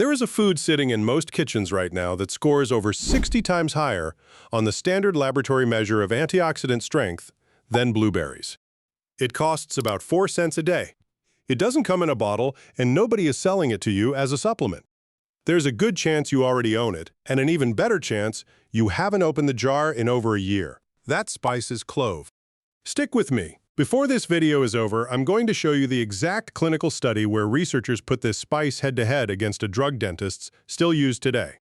There is a food sitting in most kitchens right now that scores over 60 times higher on the standard laboratory measure of antioxidant strength than blueberries. It costs about 4 cents a day. It doesn't come in a bottle, and nobody is selling it to you as a supplement. There's a good chance you already own it, and an even better chance you haven't opened the jar in over a year. That spice is clove. Stick with me. Before this video is over, I'm going to show you the exact clinical study where researchers put this spice head-to-head against a drug dentists still used today.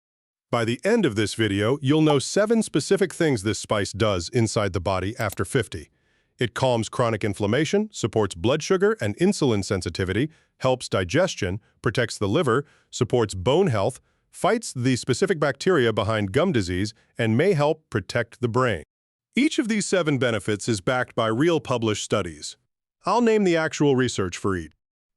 By the end of this video, you'll know 7 specific things this spice does inside the body after 50. It calms chronic inflammation, supports blood sugar and insulin sensitivity, helps digestion, protects the liver, supports bone health, fights the specific bacteria behind gum disease, and may help protect the brain. Each of these 7 benefits is backed by real published studies. I'll name the actual research for each.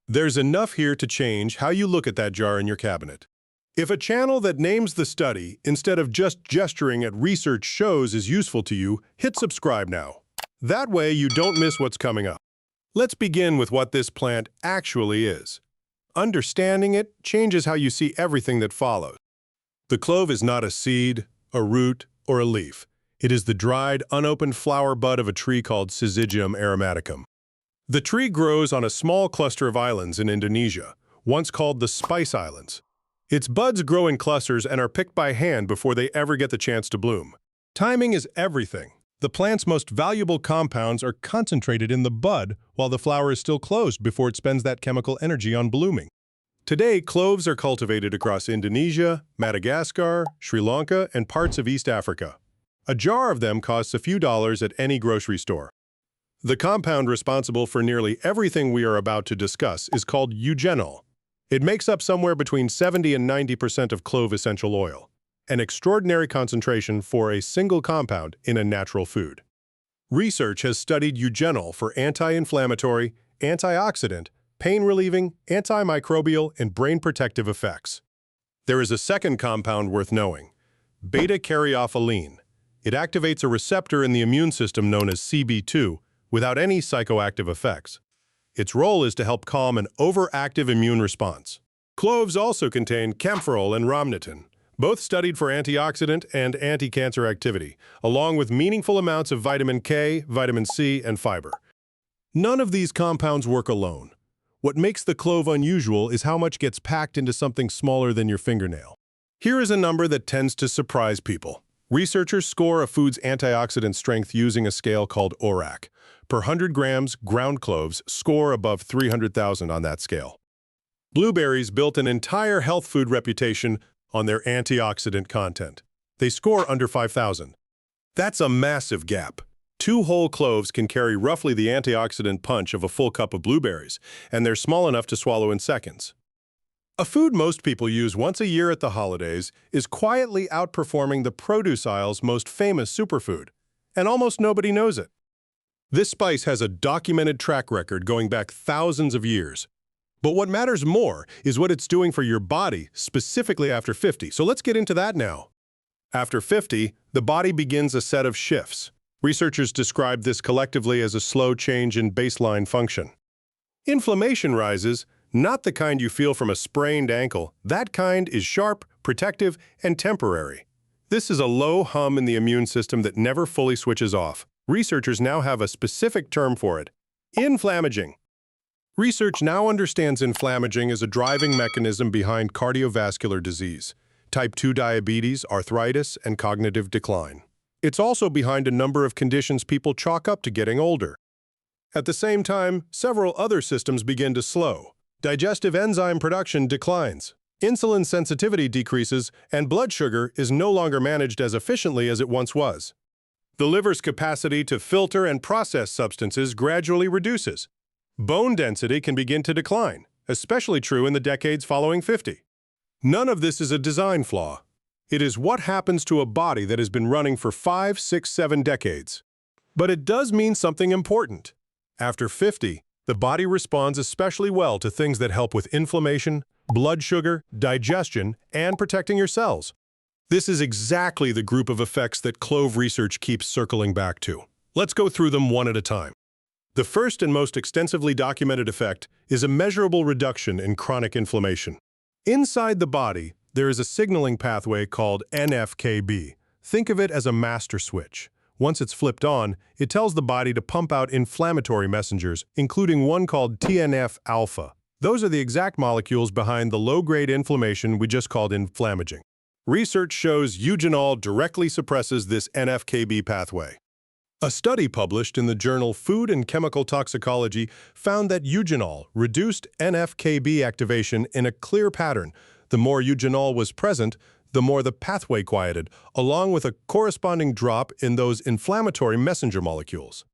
There's enough here to change how you look at that jar in your cabinet. If a channel that names the study, instead of just gesturing at research shows, is useful to you, hit subscribe now. That way you don't miss what's coming up. Let's begin with what this plant actually is. Understanding it changes how you see everything that follows. The clove is not a seed, a root, or a leaf. It is the dried, unopened flower bud of a tree called Syzygium aromaticum. The tree grows on a small cluster of islands in Indonesia, once called the Spice Islands. Its buds grow in clusters and are picked by hand before they ever get the chance to bloom. Timing is everything. The plant's most valuable compounds are concentrated in the bud while the flower is still closed before it spends that chemical energy on blooming. Today, cloves are cultivated across Indonesia, Madagascar, Sri Lanka, and parts of East Africa. A jar of them costs a few dollars at any grocery store. The compound responsible for nearly everything we are about to discuss is called eugenol. It makes up somewhere between 70 and 90% of clove essential oil, an extraordinary concentration for a single compound in a natural food. Research has studied eugenol for anti-inflammatory, antioxidant, pain-relieving, antimicrobial, and brain-protective effects. There is a second compound worth knowing, beta-caryophyllene. It activates a receptor in the immune system known as CB2 without any psychoactive effects. Its role is to help calm an overactive immune response. Cloves also contain camphorol and rhamnotin, both studied for antioxidant and anti-cancer activity, along with meaningful amounts of vitamin K, vitamin C, and fiber. None of these compounds work alone. What makes the clove unusual is how much gets packed into something smaller than your fingernail. Here is a number that tends to surprise people. Researchers score a food's antioxidant strength using a scale called ORAC. Per 100 grams, ground cloves score above 300,000 on that scale. Blueberries built an entire health food reputation on their antioxidant content. They score under 5,000. That's a massive gap. 2 whole cloves can carry roughly the antioxidant punch of a full cup of blueberries, and they're small enough to swallow in seconds. A food most people use once a year at the holidays is quietly outperforming the produce aisle's most famous superfood, and almost nobody knows it. This spice has a documented track record going back thousands of years. But what matters more is what it's doing for your body, specifically after 50. So let's get into that now. After 50, the body begins a set of shifts. Researchers describe this collectively as a slow change in baseline function. Inflammation rises, not the kind you feel from a sprained ankle. That kind is sharp, protective, and temporary. This is a low hum in the immune system that never fully switches off. Researchers now have a specific term for it: inflammaging. Research now understands inflammaging as a driving mechanism behind cardiovascular disease, type 2 diabetes, arthritis, and cognitive decline. It's also behind a number of conditions people chalk up to getting older. At the same time, several other systems begin to slow. Digestive enzyme production declines, insulin sensitivity decreases, and blood sugar is no longer managed as efficiently as it once was. The liver's capacity to filter and process substances gradually reduces. Bone density can begin to decline, especially true in the decades following 50. None of this is a design flaw. It is what happens to a body that has been running for 5, 6, 7 decades. But it does mean something important. After 50, the body responds especially well to things that help with inflammation, blood sugar, digestion, and protecting your cells. This is exactly the group of effects that clove research keeps circling back to. Let's go through them one at a time. The first and most extensively documented effect is a measurable reduction in chronic inflammation. Inside the body, there is a signaling pathway called NF-κB. Think of it as a master switch. Once it's flipped on, it tells the body to pump out inflammatory messengers, including one called TNF-alpha. Those are the exact molecules behind the low-grade inflammation we just called inflammaging. Research shows eugenol directly suppresses this NF-κB pathway. A study published in the journal Food and Chemical Toxicology found that eugenol reduced NF-κB activation in a clear pattern. The more eugenol was present, the more the pathway quieted, along with a corresponding drop in those inflammatory messenger molecules.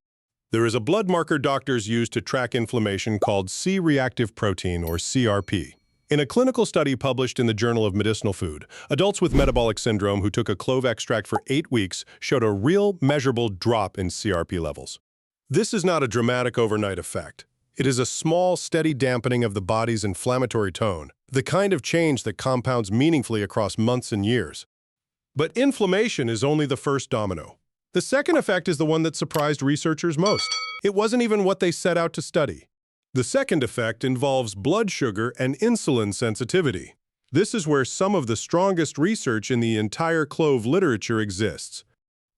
There is a blood marker doctors use to track inflammation called C-reactive protein, or CRP. In a clinical study published in the Journal of Medicinal Food, adults with metabolic syndrome who took a clove extract for 8 weeks showed a real, measurable drop in CRP levels. This is not a dramatic overnight effect. It is a small, steady dampening of the body's inflammatory tone, the kind of change that compounds meaningfully across months and years. But inflammation is only the first domino. The second effect is the one that surprised researchers most. It wasn't even what they set out to study. The second effect involves blood sugar and insulin sensitivity. This is where some of the strongest research in the entire clove literature exists.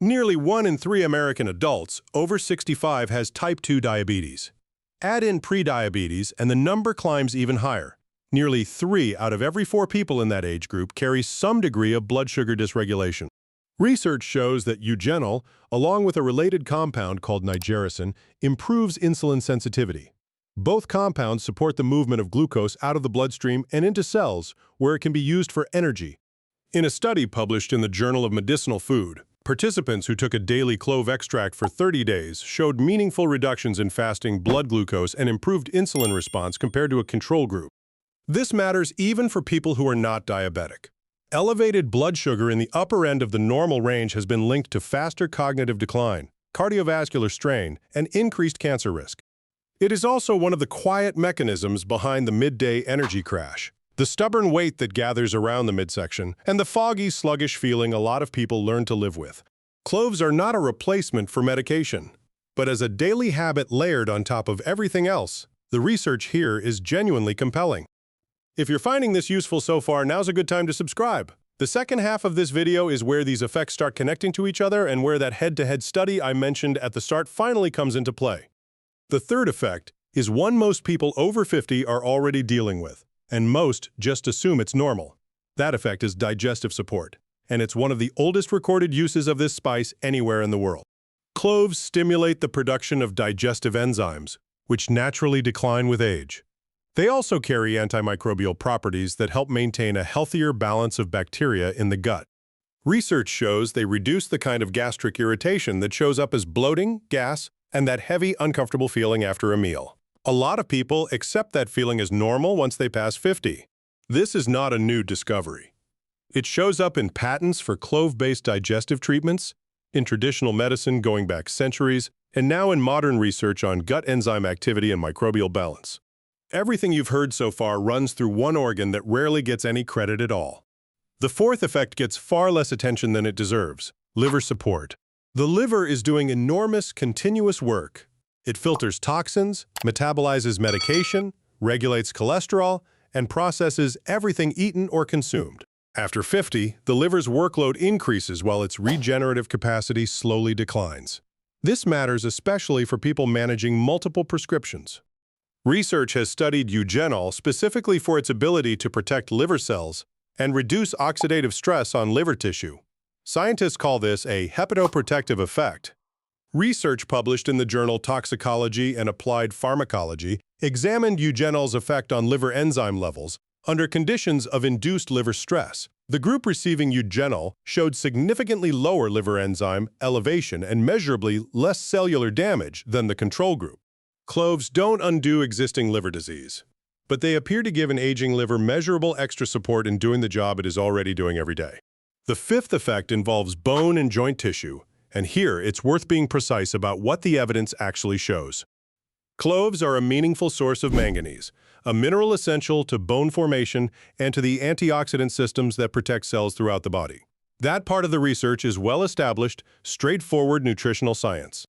Nearly 1 in 3 American adults over 65 has type 2 diabetes. Add in prediabetes and the number climbs even higher. Nearly 3 out of every 4 people in that age group carry some degree of blood sugar dysregulation. Research shows that eugenol, along with a related compound called nigericin, improves insulin sensitivity. Both compounds support the movement of glucose out of the bloodstream and into cells, where it can be used for energy. In a study published in the Journal of Medicinal Food, participants who took a daily clove extract for 30 days showed meaningful reductions in fasting blood glucose and improved insulin response compared to a control group. This matters even for people who are not diabetic. Elevated blood sugar in the upper end of the normal range has been linked to faster cognitive decline, cardiovascular strain, and increased cancer risk. It is also one of the quiet mechanisms behind the midday energy crash, the stubborn weight that gathers around the midsection, and the foggy, sluggish feeling a lot of people learn to live with. Cloves are not a replacement for medication, but as a daily habit layered on top of everything else, the research here is genuinely compelling. If you're finding this useful so far, now's a good time to subscribe. The second half of this video is where these effects start connecting to each other and where that head-to-head study I mentioned at the start finally comes into play. The third effect is one most people over 50 are already dealing with, and most just assume it's normal. That effect is digestive support, and it's one of the oldest recorded uses of this spice anywhere in the world. Cloves stimulate the production of digestive enzymes, which naturally decline with age. They also carry antimicrobial properties that help maintain a healthier balance of bacteria in the gut. Research shows they reduce the kind of gastric irritation that shows up as bloating, gas, and that heavy, uncomfortable feeling after a meal. A lot of people accept that feeling as normal once they pass 50. This is not a new discovery. It shows up in patents for clove-based digestive treatments, in traditional medicine going back centuries, and now in modern research on gut enzyme activity and microbial balance. Everything you've heard so far runs through one organ that rarely gets any credit at all. The fourth effect gets far less attention than it deserves: liver support. The liver is doing enormous, continuous work. It filters toxins, metabolizes medication, regulates cholesterol, and processes everything eaten or consumed. After 50, the liver's workload increases while its regenerative capacity slowly declines. This matters especially for people managing multiple prescriptions. Research has studied eugenol specifically for its ability to protect liver cells and reduce oxidative stress on liver tissue. Scientists call this a hepatoprotective effect. Research published in the journal Toxicology and Applied Pharmacology examined eugenol's effect on liver enzyme levels under conditions of induced liver stress. The group receiving eugenol showed significantly lower liver enzyme elevation and measurably less cellular damage than the control group. Cloves don't undo existing liver disease, but they appear to give an aging liver measurable extra support in doing the job it is already doing every day. The fifth effect involves bone and joint tissue, and here it's worth being precise about what the evidence actually shows. Cloves are a meaningful source of manganese, a mineral essential to bone formation and to the antioxidant systems that protect cells throughout the body. That part of the research is well-established, straightforward nutritional science.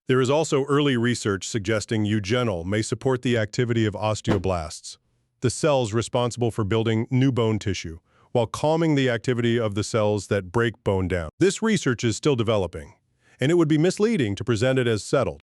There is also early research suggesting eugenol may support the activity of osteoblasts. the cells responsible for building new bone tissue, while calming the activity of the cells that break bone down. This research is still developing, and it would be misleading to present it as settled.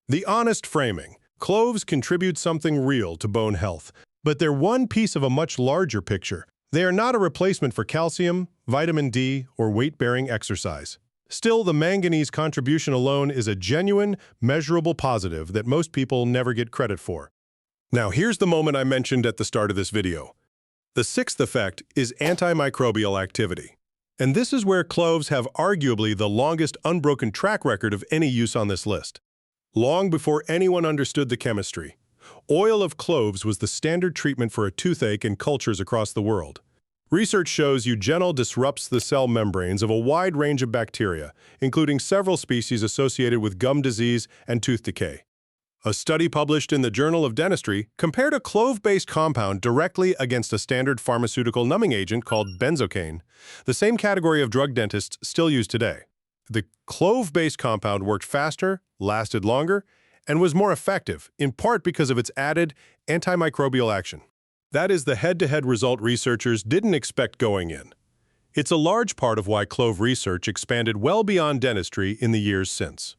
The honest framing: cloves contribute something real to bone health, but they're one piece of a much larger picture. They are not a replacement for calcium, vitamin D, or weight-bearing exercise. Still, the manganese contribution alone is a genuine, measurable positive that most people never get credit for. Now, here's the moment I mentioned at the start of this video. The sixth effect is antimicrobial activity. And this is where cloves have arguably the longest unbroken track record of any use on this list. Long before anyone understood the chemistry, oil of cloves was the standard treatment for a toothache in cultures across the world. Research shows eugenol disrupts the cell membranes of a wide range of bacteria, including several species associated with gum disease and tooth decay. A study published in the Journal of Dentistry compared a clove-based compound directly against a standard pharmaceutical numbing agent called benzocaine, the same category of drug dentists still use today. The clove-based compound worked faster, lasted longer, and was more effective, in part because of its added antimicrobial action. That is the head-to-head result researchers didn't expect going in. It's a large part of why clove research expanded well beyond dentistry in the years since.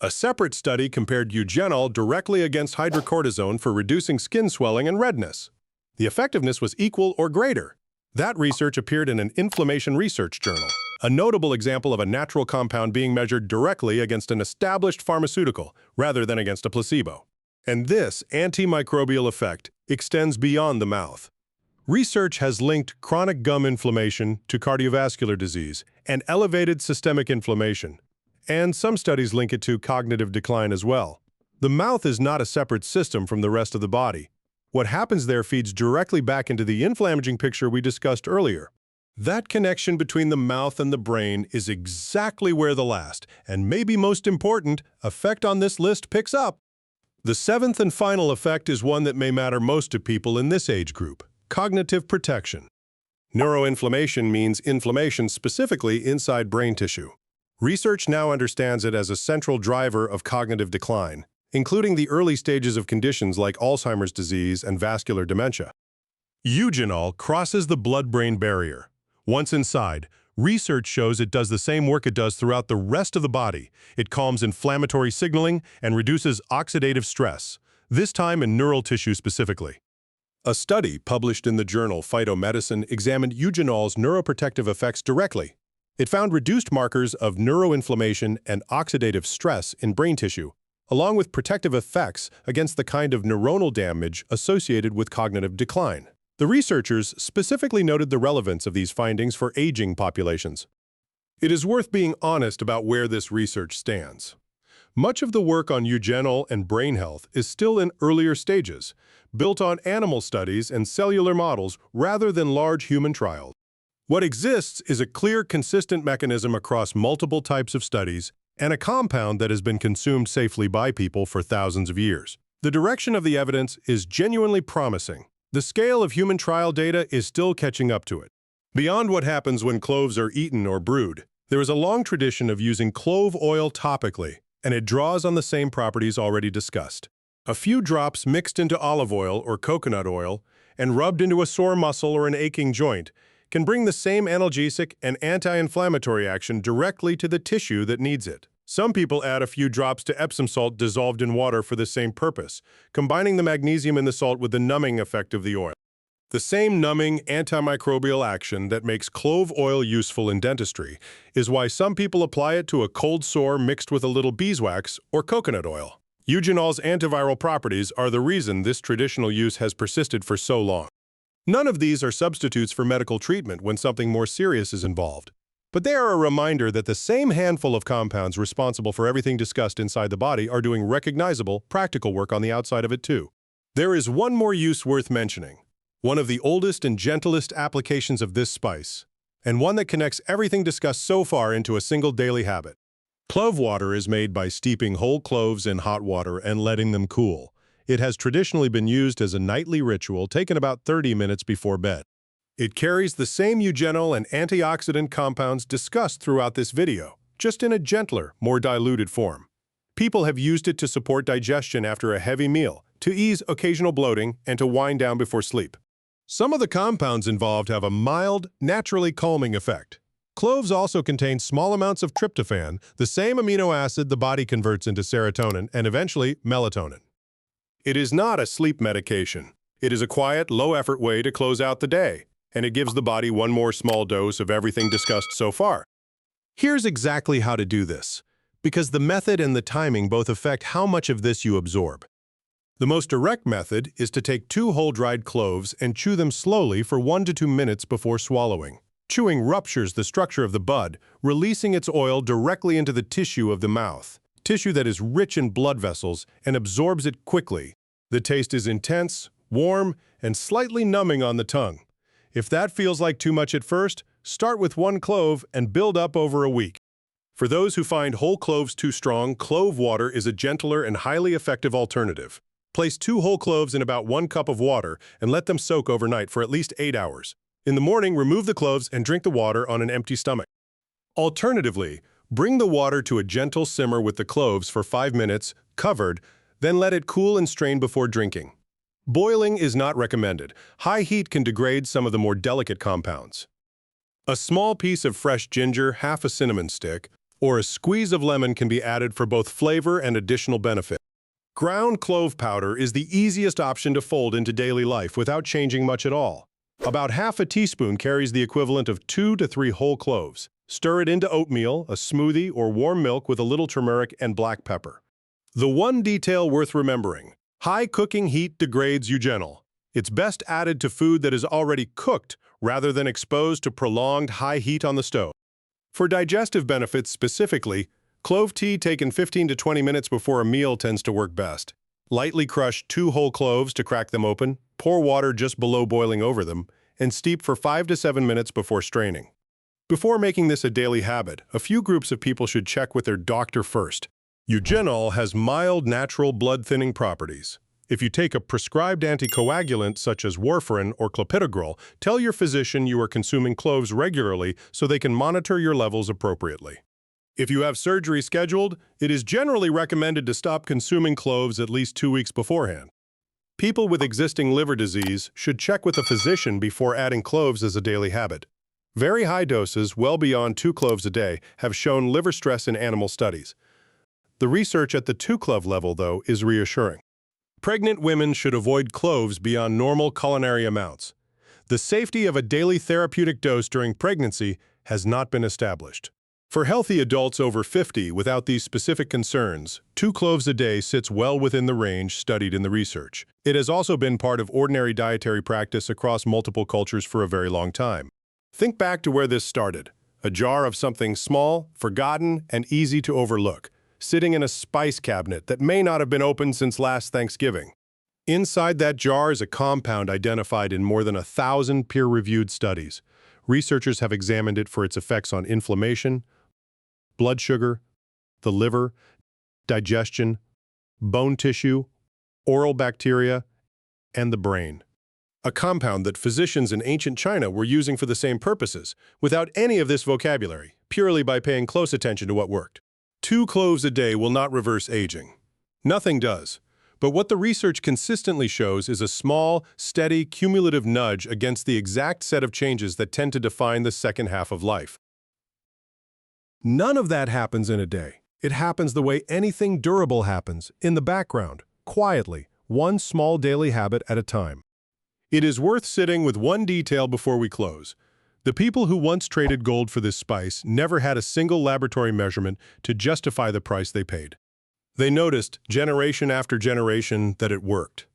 A separate study compared eugenol directly against hydrocortisone for reducing skin swelling and redness. The effectiveness was equal or greater. That research appeared in an inflammation research journal, a notable example of a natural compound being measured directly against an established pharmaceutical rather than against a placebo. And this antimicrobial effect extends beyond the mouth. Research has linked chronic gum inflammation to cardiovascular disease and elevated systemic inflammation. And some studies link it to cognitive decline as well. The mouth is not a separate system from the rest of the body. What happens there feeds directly back into the inflammaging picture we discussed earlier. That connection between the mouth and the brain is exactly where the last, and maybe most important, effect on this list picks up. The seventh and final effect is one that may matter most to people in this age group: cognitive protection. Neuroinflammation means inflammation specifically inside brain tissue. Research now understands it as a central driver of cognitive decline, including the early stages of conditions like Alzheimer's disease and vascular dementia. Eugenol crosses the blood-brain barrier. Once inside, research shows it does the same work it does throughout the rest of the body. It calms inflammatory signaling and reduces oxidative stress, this time in neural tissue specifically. A study published in the journal Phytomedicine examined eugenol's neuroprotective effects directly. It found reduced markers of neuroinflammation and oxidative stress in brain tissue, along with protective effects against the kind of neuronal damage associated with cognitive decline. The researchers specifically noted the relevance of these findings for aging populations. It is worth being honest about where this research stands. Much of the work on eugenol and brain health is still in earlier stages, built on animal studies and cellular models rather than large human trials. What exists is a clear, consistent mechanism across multiple types of studies and a compound that has been consumed safely by people for thousands of years. The direction of the evidence is genuinely promising. The scale of human trial data is still catching up to it. Beyond what happens when cloves are eaten or brewed, there is a long tradition of using clove oil topically, and it draws on the same properties already discussed. A few drops mixed into olive oil or coconut oil and rubbed into a sore muscle or an aching joint can bring the same analgesic and anti-inflammatory action directly to the tissue that needs it. Some people add a few drops to Epsom salt dissolved in water for the same purpose, combining the magnesium in the salt with the numbing effect of the oil. The same numbing antimicrobial action that makes clove oil useful in dentistry is why some people apply it to a cold sore mixed with a little beeswax or coconut oil. Eugenol's antiviral properties are the reason this traditional use has persisted for so long. None of these are substitutes for medical treatment when something more serious is involved. But they are a reminder that the same handful of compounds responsible for everything discussed inside the body are doing recognizable, practical work on the outside of it too. There is one more use worth mentioning, one of the oldest and gentlest applications of this spice, and one that connects everything discussed so far into a single daily habit. Clove water is made by steeping whole cloves in hot water and letting them cool. It has traditionally been used as a nightly ritual taken about 30 minutes before bed. It carries the same eugenol and antioxidant compounds discussed throughout this video, just in a gentler, more diluted form. People have used it to support digestion after a heavy meal, to ease occasional bloating and to wind down before sleep. Some of the compounds involved have a mild, naturally calming effect. Cloves also contain small amounts of tryptophan, the same amino acid the body converts into serotonin and eventually melatonin. It is not a sleep medication. It is a quiet, low-effort way to close out the day, and it gives the body one more small dose of everything discussed so far. Here's exactly how to do this, because the method and the timing both affect how much of this you absorb. The most direct method is to take 2 whole-dried cloves and chew them slowly for 1 to 2 minutes before swallowing. Chewing ruptures the structure of the bud, releasing its oil directly into the tissue of the mouth, tissue that is rich in blood vessels and absorbs it quickly. The taste is intense, warm, and slightly numbing on the tongue. If that feels like too much at first, start with 1 clove and build up over a week. For those who find whole cloves too strong, clove water is a gentler and highly effective alternative. Place 2 whole cloves in about 1 cup of water and let them soak overnight for at least 8 hours. In the morning, remove the cloves and drink the water on an empty stomach. Alternatively, bring the water to a gentle simmer with the cloves for 5 minutes, covered, then let it cool and strain before drinking. Boiling is not recommended. High heat can degrade some of the more delicate compounds. A small piece of fresh ginger, half a cinnamon stick, or a squeeze of lemon can be added for both flavor and additional benefit. Ground clove powder is the easiest option to fold into daily life without changing much at all. About half a teaspoon carries the equivalent of 2 to 3 whole cloves. Stir it into oatmeal, a smoothie, or warm milk with a little turmeric and black pepper. The one detail worth remembering: high cooking heat degrades eugenol. It's best added to food that is already cooked rather than exposed to prolonged high heat on the stove. For digestive benefits specifically, clove tea taken 15 to 20 minutes before a meal tends to work best. Lightly crush 2 whole cloves to crack them open, pour water just below boiling over them, and steep for 5 to 7 minutes before straining. Before making this a daily habit, a few groups of people should check with their doctor first. Eugenol has mild natural blood-thinning properties. If you take a prescribed anticoagulant such as warfarin or clopidogrel, tell your physician you are consuming cloves regularly so they can monitor your levels appropriately. If you have surgery scheduled, it is generally recommended to stop consuming cloves at least 2 weeks beforehand. People with existing liver disease should check with a physician before adding cloves as a daily habit. Very high doses, well beyond 2 cloves a day, have shown liver stress in animal studies. The research at the 2-clove level, though, is reassuring. Pregnant women should avoid cloves beyond normal culinary amounts. The safety of a daily therapeutic dose during pregnancy has not been established. For healthy adults over 50 without these specific concerns, 2 cloves a day sits well within the range studied in the research. It has also been part of ordinary dietary practice across multiple cultures for a very long time. Think back to where this started: a jar of something small, forgotten, and easy to overlook, sitting in a spice cabinet that may not have been opened since last Thanksgiving. Inside that jar is a compound identified in more than 1,000 peer-reviewed studies. Researchers have examined it for its effects on inflammation, blood sugar, the liver, digestion, bone tissue, oral bacteria, and the brain. A compound that physicians in ancient China were using for the same purposes, without any of this vocabulary, purely by paying close attention to what worked. 2 cloves a day will not reverse aging. Nothing does. But what the research consistently shows is a small, steady, cumulative nudge against the exact set of changes that tend to define the second half of life. None of that happens in a day. It happens the way anything durable happens, in the background, quietly, one small daily habit at a time. It is worth sitting with one detail before we close. The people who once traded gold for this spice never had a single laboratory measurement to justify the price they paid. They noticed, generation after generation, that it worked.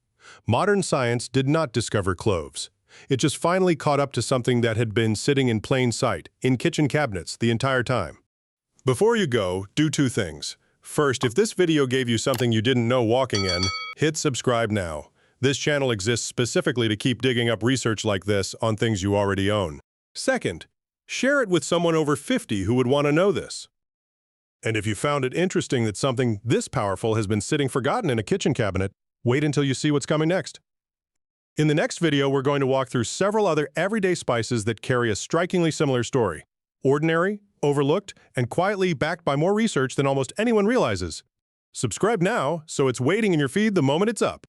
Modern science did not discover cloves. It just finally caught up to something that had been sitting in plain sight, in kitchen cabinets, the entire time. Before you go, do 2 things. First, if this video gave you something you didn't know walking in, hit subscribe now. This channel exists specifically to keep digging up research like this on things you already own. Second, share it with someone over 50 who would want to know this. And if you found it interesting that something this powerful has been sitting forgotten in a kitchen cabinet, wait until you see what's coming next. In the next video, we're going to walk through several other everyday spices that carry a strikingly similar story. Ordinary, overlooked, and quietly backed by more research than almost anyone realizes. Subscribe now, so it's waiting in your feed the moment it's up.